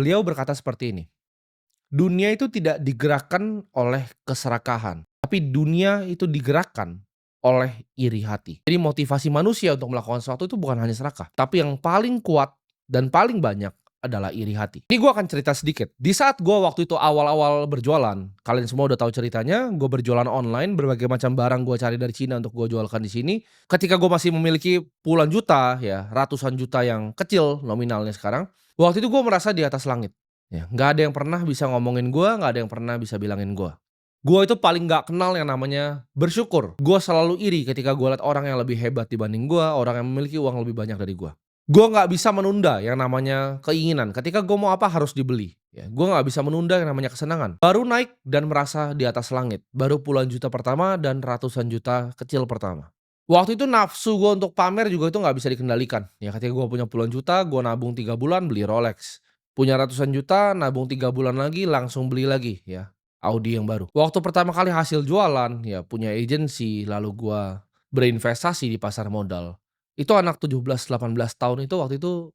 Beliau berkata seperti ini, "Dunia itu tidak digerakkan oleh keserakahan, tapi dunia itu digerakkan oleh iri hati." Jadi motivasi manusia untuk melakukan sesuatu itu bukan hanya serakah, tapi yang paling kuat dan paling banyak adalah iri hati. Ini gue akan cerita sedikit. Di saat gue waktu itu awal-awal berjualan, kalian semua udah tahu ceritanya, gue berjualan online, berbagai macam barang gue cari dari Cina untuk gue jualkan di sini. Ketika gue masih memiliki puluhan juta, ya ratusan juta yang kecil nominalnya sekarang, waktu itu gue merasa di atas langit. Ya, nggak ada yang pernah bisa ngomongin gua, nggak ada yang pernah bisa bilangin gua. Gua itu paling nggak kenal yang namanya bersyukur. Gua selalu iri ketika gua lihat orang yang lebih hebat dibanding gua, orang yang memiliki uang lebih banyak dari gua. Gua nggak bisa menunda yang namanya keinginan. Ketika gua mau apa harus dibeli. Ya, gua nggak bisa menunda yang namanya kesenangan. Baru naik dan merasa di atas langit. Baru puluhan juta pertama dan ratusan juta kecil pertama. Waktu itu nafsu gua untuk pamer juga itu nggak bisa dikendalikan. Ya ketika gua punya puluhan juta, gua nabung 3 bulan beli Rolex. Punya ratusan juta, nabung 3 bulan lagi, langsung beli lagi ya, Audi yang baru. Waktu pertama kali hasil jualan, ya punya agensi, lalu gua berinvestasi di pasar modal. Itu anak 17, 18 tahun itu waktu itu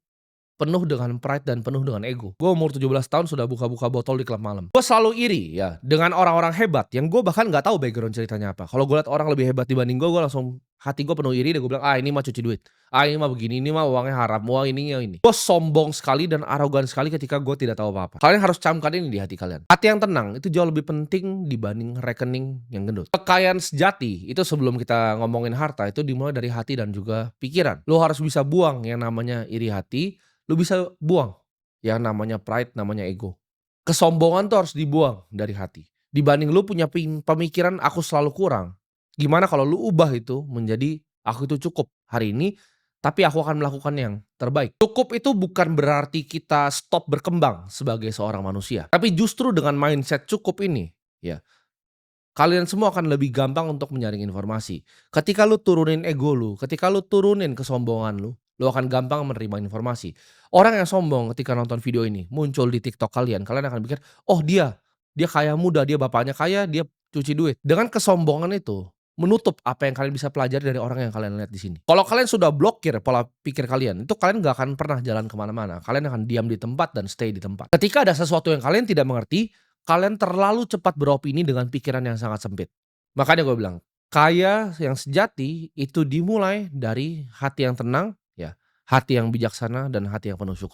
penuh dengan pride dan penuh dengan ego. Gue umur 17 tahun sudah buka-buka botol di klub malam. Gue selalu iri ya dengan orang-orang hebat yang gue bahkan nggak tahu background ceritanya apa. Kalau gue liat orang lebih hebat dibanding gue langsung hati gue penuh iri dan gue bilang, ah ini mah cuci duit. Ah ini mah begini, ini mah uangnya haram, wah ini ya ini. Gue sombong sekali dan arogan sekali ketika gue tidak tahu apa-apa. Kalian harus camkan ini di hati kalian. Hati yang tenang itu jauh lebih penting dibanding rekening yang gendut. Kekayaan sejati itu sebelum kita ngomongin harta itu dimulai dari hati dan juga pikiran. Lo harus bisa buang yang namanya iri hati. Lu bisa buang yang namanya pride, namanya ego. Kesombongan tuh harus dibuang dari hati. Dibanding lu punya pemikiran aku selalu kurang. Gimana kalau lu ubah itu menjadi aku itu cukup hari ini, tapi aku akan melakukan yang terbaik. Cukup itu bukan berarti kita stop berkembang sebagai seorang manusia. Tapi justru dengan mindset cukup ini, ya, kalian semua akan lebih gampang untuk menyaring informasi. Ketika lu turunin ego lu, ketika lu turunin kesombongan lu akan gampang menerima informasi. Orang yang sombong ketika nonton video ini muncul di TikTok kalian, kalian akan pikir, "Oh dia kaya muda, dia bapaknya kaya, dia cuci duit." Dengan kesombongan itu menutup apa yang kalian bisa pelajari dari orang yang kalian lihat di sini. Kalau kalian sudah blokir pola pikir kalian, itu kalian gak akan pernah jalan kemana-mana. Kalian akan diam di tempat dan stay di tempat. Ketika ada sesuatu yang kalian tidak mengerti, kalian terlalu cepat beropini dengan pikiran yang sangat sempit. Makanya gue bilang, kaya yang sejati itu dimulai dari hati yang tenang, ya, hati yang bijaksana dan hati yang penuh syukur.